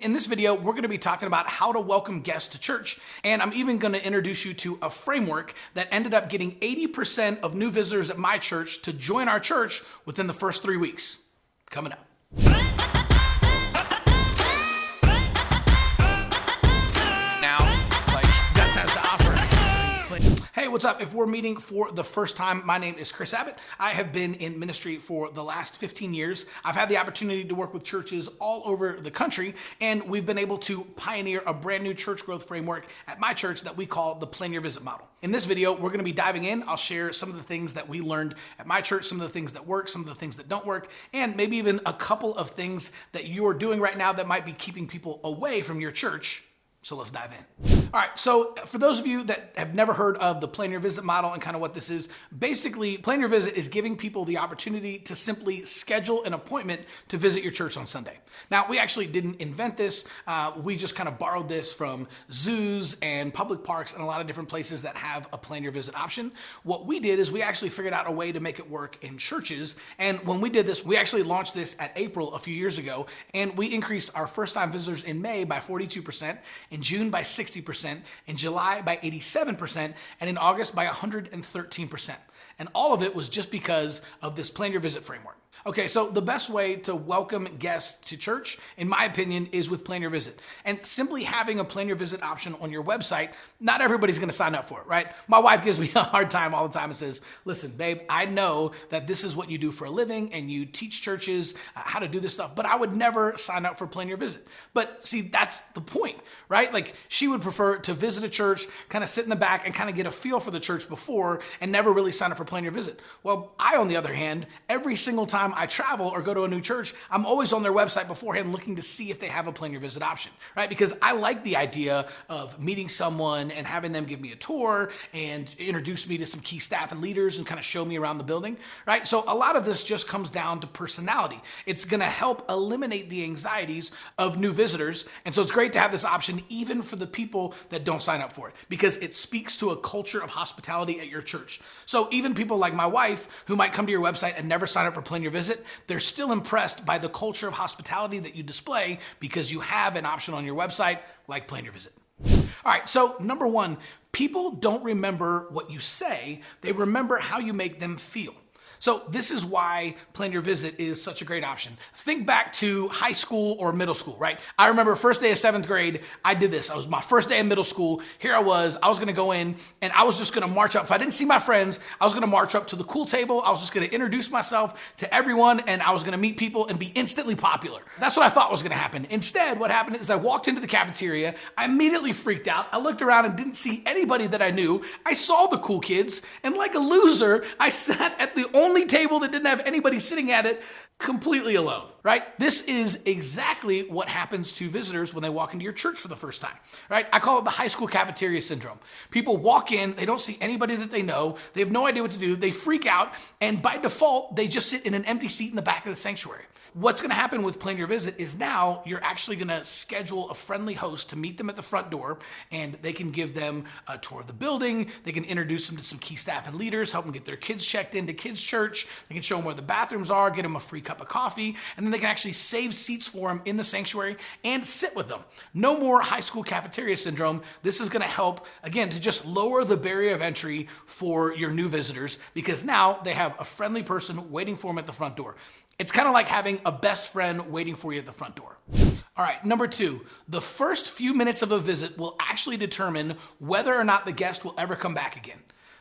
In this video, we're going to be talking about how to welcome guests to church. And I'm even going to introduce you to a framework that ended up getting 80% of new visitors at my church to join our church within the first 3 weeks. Coming up. Hey, what's up? If we're meeting for the first time, my name is Chris Abbott. I have been in ministry for the last 15 years. I've had the opportunity to work with churches all over the country, and we've been able to pioneer a brand new church growth framework at my church that we call the Plan Your Visit model. In this video, we're going to be diving in. I'll share some of the things that we learned at my church, some of the things that work, some of the things that don't work, and maybe even a couple of things that you're doing right now that might be keeping people away from your church. So let's dive in. All right, so for those of you that have never heard of the Plan Your Visit model and kind of what this is, basically Plan Your Visit is giving people the opportunity to simply schedule an appointment to visit your church on Sunday. Now, we actually didn't invent this. We just kind of borrowed this from zoos and public parks and a lot of different places that have a Plan Your Visit option. What we did is we actually figured out a way to make it work in churches. And when we did this, we actually launched this at April a few years ago, and we increased our first-time visitors in May by 42%, in June by 60%, in July by 87%, and in August by 113%. And all of it was just because of this Plan Your Visit framework. Okay, so the best way to welcome guests to church, in my opinion, is with Plan Your Visit. And simply having a Plan Your Visit option on your website, not everybody's going to sign up for it, right? My wife gives me a hard time all the time and says, listen, babe, I know that this is what you do for a living and you teach churches how to do this stuff, but I would never sign up for Plan Your Visit. But see, that's the point, right? Like, she would prefer to visit a church, kind of sit in the back and kind of get a feel for the church before and never really sign up for Plan Your Visit. Well, I, on the other hand, every single time I travel or go to a new church, I'm always on their website beforehand looking to see if they have a Plan Your Visit option, right? Because I like the idea of meeting someone and having them give me a tour and introduce me to some key staff and leaders and kind of show me around the building, right? So a lot of this just comes down to personality. It's going to help eliminate the anxieties of new visitors. And so it's great to have this option even for the people that don't sign up for it, because it speaks to a culture of hospitality at your church. So even people like my wife who might come to your website and never sign up for Plan Your Visit, they're still impressed by the culture of hospitality that you display because you have an option on your website like Plan Your Visit. All right, so number one, people don't remember what you say, they remember how you make them feel. So this is why Plan Your Visit is such a great option. Think back to high school or middle school, right? I remember first day of 7th grade, I did this. It was my first day in middle school. Here I was going to go in and I was just going to march up. If I didn't see my friends, I was going to march up to the cool table. I was just going to introduce myself to everyone and I was going to meet people and be instantly popular. That's what I thought was going to happen. Instead, what happened is I walked into the cafeteria. I immediately freaked out. I looked around and didn't see anybody that I knew. I saw the cool kids and like a loser, I sat at the only table that didn't have anybody sitting at it completely alone, right? This is exactly what happens to visitors when they walk into your church for the first time, right? I call it the high school cafeteria syndrome. People walk in, they don't see anybody that they know, they have no idea what to do, they freak out, and by default, they just sit in an empty seat in the back of the sanctuary. What's going to happen with Plan Your Visit is now you're actually going to schedule a friendly host to meet them at the front door, and they can give them a tour of the building. They can introduce them to some key staff and leaders, help them get their kids checked into kids' church. They can show them where the bathrooms are, get them a free cup of coffee, and then they can actually save seats for them in the sanctuary and sit with them. No more high school cafeteria syndrome. This is going to help, again, to just lower the barrier of entry for your new visitors, because now they have a friendly person waiting for them at the front door. It's kind of like having a best friend waiting for you at the front door. All right, number two, the first few minutes of a visit will actually determine whether or not the guest will ever come back again.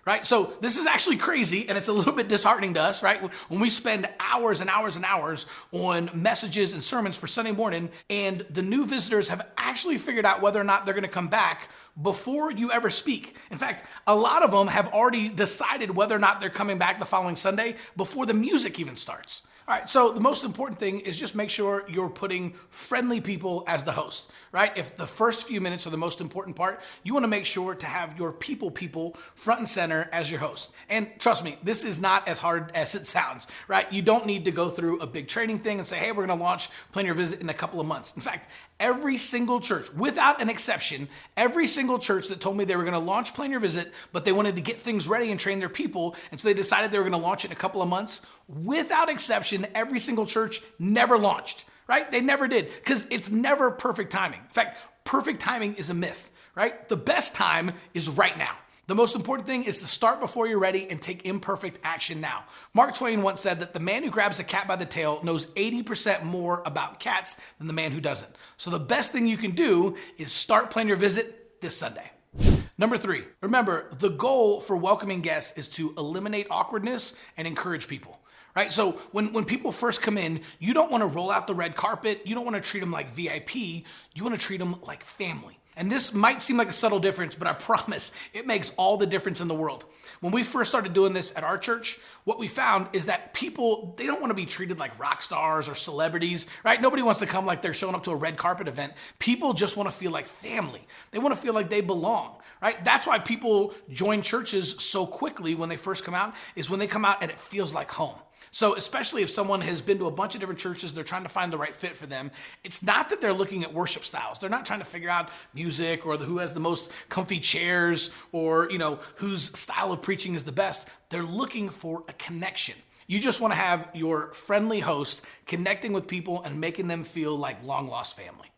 Right? So this is actually crazy and it's a little bit disheartening to us, right? When we spend hours and hours and hours on messages and sermons for Sunday morning and the new visitors have actually figured out whether or not they're going to come back before you ever speak. In fact, a lot of them have already decided whether or not they're coming back the following Sunday before the music even starts. All right, so the most important thing is just make sure you're putting friendly people as the host, right? If the first few minutes are the most important part, you want to make sure to have your people front and center as your host. And trust me, this is not as hard as it sounds, right? You don't need to go through a big training thing and say, hey, we're going to launch Plan Your Visit in a couple of months. In fact, every single church, without an exception, every single church that told me they were going to launch Plan Your Visit, but they wanted to get things ready and train their people, and so they decided they were going to launch it in a couple of months, without exception, every single church never launched, right? They never did, because it's never perfect timing. In fact, perfect timing is a myth, right? The best time is right now. The most important thing is to start before you're ready and take imperfect action now. Mark Twain once said that the man who grabs a cat by the tail knows 80% more about cats than the man who doesn't. So the best thing you can do is start planning your visit this Sunday. Number 3, remember, the goal for welcoming guests is to eliminate awkwardness and encourage people. Right? So when people first come in, you don't want to roll out the red carpet. You don't want to treat them like VIP. You want to treat them like family. And this might seem like a subtle difference, but I promise it makes all the difference in the world. When we first started doing this at our church, what we found is that people, they don't want to be treated like rock stars or celebrities, right? Nobody wants to come like they're showing up to a red carpet event. People just want to feel like family. They want to feel like they belong, right? That's why people join churches so quickly when they first come out, is when they come out and it feels like home. So especially if someone has been to a bunch of different churches, they're trying to find the right fit for them. It's not that they're looking at worship styles. They're not trying to figure out music or who has the most comfy chairs or, whose style of preaching is the best. They're looking for a connection. You just want to have your friendly host connecting with people and making them feel like long lost family.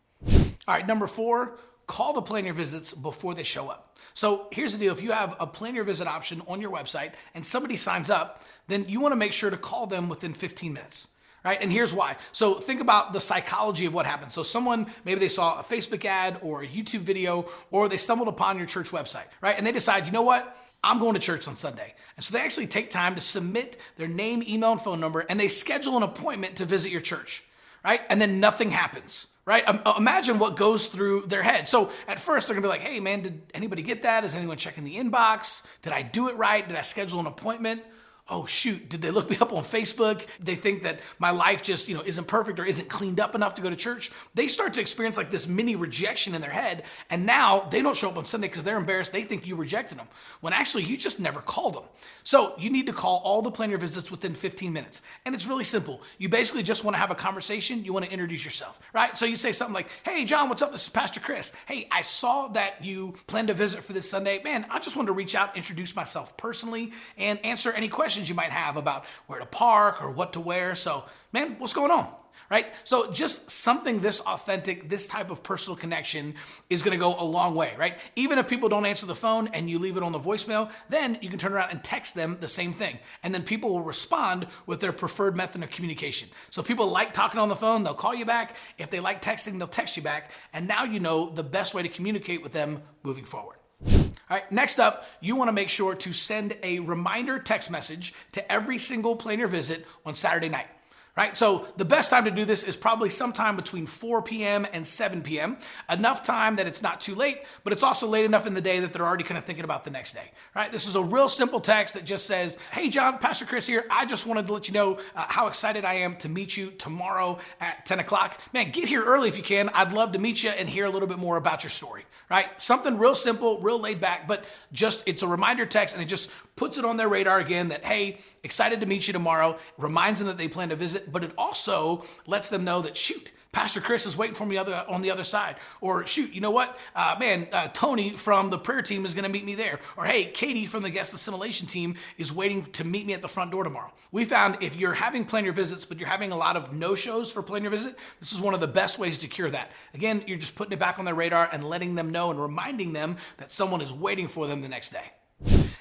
All right, number 4, call the plan your visits before they show up. So here's the deal. If you have a plan your visit option on your website and somebody signs up, then you want to make sure to call them within 15 minutes, right? And here's why. So think about the psychology of what happens. So someone, maybe they saw a Facebook ad or a YouTube video, or they stumbled upon your church website, right? And they decide, you know what? I'm going to church on Sunday. And so they actually take time to submit their name, email, and phone number, and they schedule an appointment to visit your church, right? And then nothing happens. Right? Imagine what goes through their head. So at first they're gonna be like, hey man, did anybody get that? Is anyone checking the inbox? Did I do it right? Did I schedule an appointment? Oh shoot, did they look me up on Facebook? They think that my life just, isn't perfect or isn't cleaned up enough to go to church. They start to experience like this mini rejection in their head. And now they don't show up on Sunday because they're embarrassed. They think you rejected them when actually you just never called them. So you need to call all the plan your visits within 15 minutes. And it's really simple. You basically just want to have a conversation. You want to introduce yourself, right? So you say something like, hey John, what's up? This is Pastor Chris. Hey, I saw that you planned to visit for this Sunday. Man, I just wanted to reach out, introduce myself personally, and answer any questions you might have about where to park or what to wear. So, man, what's going on? Right? So just something this authentic, this type of personal connection is going to go a long way, right? Even if people don't answer the phone and you leave it on the voicemail, then you can turn around and text them the same thing. And then people will respond with their preferred method of communication. So if people like talking on the phone, they'll call you back. If they like texting, they'll text you back. And now you know the best way to communicate with them moving forward. All right, next up, you want to make sure to send a reminder text message to every single plan your visit on Saturday night. Right? So the best time to do this is probably sometime between 4 p.m. and 7 p.m. Enough time that it's not too late, but it's also late enough in the day that they're already kind of thinking about the next day. Right? This is a real simple text that just says, hey John, Pastor Chris here. I just wanted to let you know how excited I am to meet you tomorrow at 10 o'clock. Man, get here early if you can. I'd love to meet you and hear a little bit more about your story. Right? Something real simple, real laid back, but just it's a reminder text and it just puts it on their radar again that, hey, excited to meet you tomorrow, reminds them that they plan to visit, but it also lets them know that, shoot, Pastor Chris is waiting for me on the other side. Or shoot, you know what? Tony from the prayer team is going to meet me there. Or hey, Katie from the guest assimilation team is waiting to meet me at the front door tomorrow. We found if you're having plan your visits, but you're having a lot of no-shows for plan your visit, this is one of the best ways to cure that. Again, you're just putting it back on their radar and letting them know and reminding them that someone is waiting for them the next day.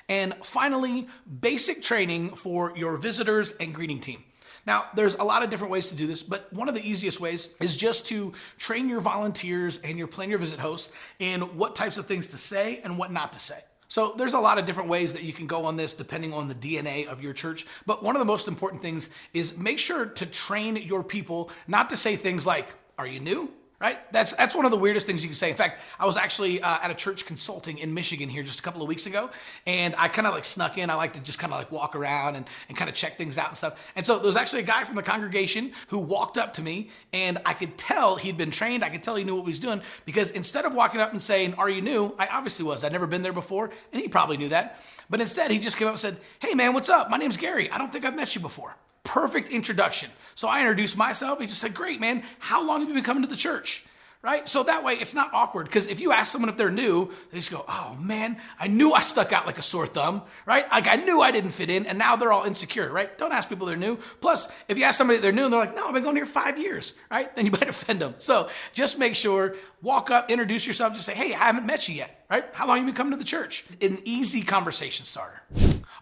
And finally, basic training for your visitors and greeting team. Now, there's a lot of different ways to do this, but one of the easiest ways is just to train your volunteers and your plan your visit hosts in what types of things to say and what not to say. So there's a lot of different ways that you can go on this depending on the DNA of your church. But one of the most important things is make sure to train your people not to say things like, are you new? Right? That's one of the weirdest things you can say. In fact, I was actually at a church consulting in Michigan here just a couple of weeks ago, and I kind of like snuck in. I like to just kind of like walk around and kind of check things out and stuff. And so there was actually a guy from the congregation who walked up to me, and I could tell he'd been trained. I could tell he knew what he was doing, because instead of walking up and saying, are you new? I obviously was. I'd never been there before, and he probably knew that. But instead, he just came up and said, hey man, what's up? My name's Gary. I don't think I've met you before. Perfect introduction. So I introduced myself. He just said, great, man. How long have you been coming to the church? right? So that way it's not awkward, because if you ask someone if they're new, they just go, oh man, I knew I stuck out like a sore thumb, right? Like I knew I didn't fit in, and now they're all insecure, right? Don't ask people they're new. Plus, if you ask somebody they're new and they're like, no, I've been going here 5 years, right? Then you might offend them. So just make sure, walk up, introduce yourself, just say, hey, I haven't met you yet, right? How long have you been coming to the church? An easy conversation starter.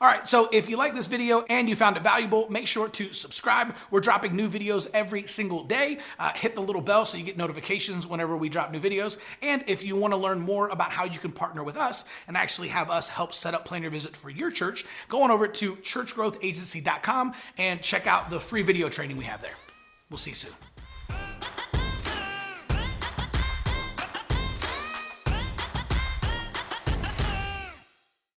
All right, so if you like this video and you found it valuable, make sure to subscribe. We're dropping new videos every single day. Hit the little bell so you get notifications whenever we drop new videos. And if you want to learn more about how you can partner with us and actually have us help set up planner visit for your church, go on over to churchgrowthagency.com and check out the free video training we have there. We'll see you soon.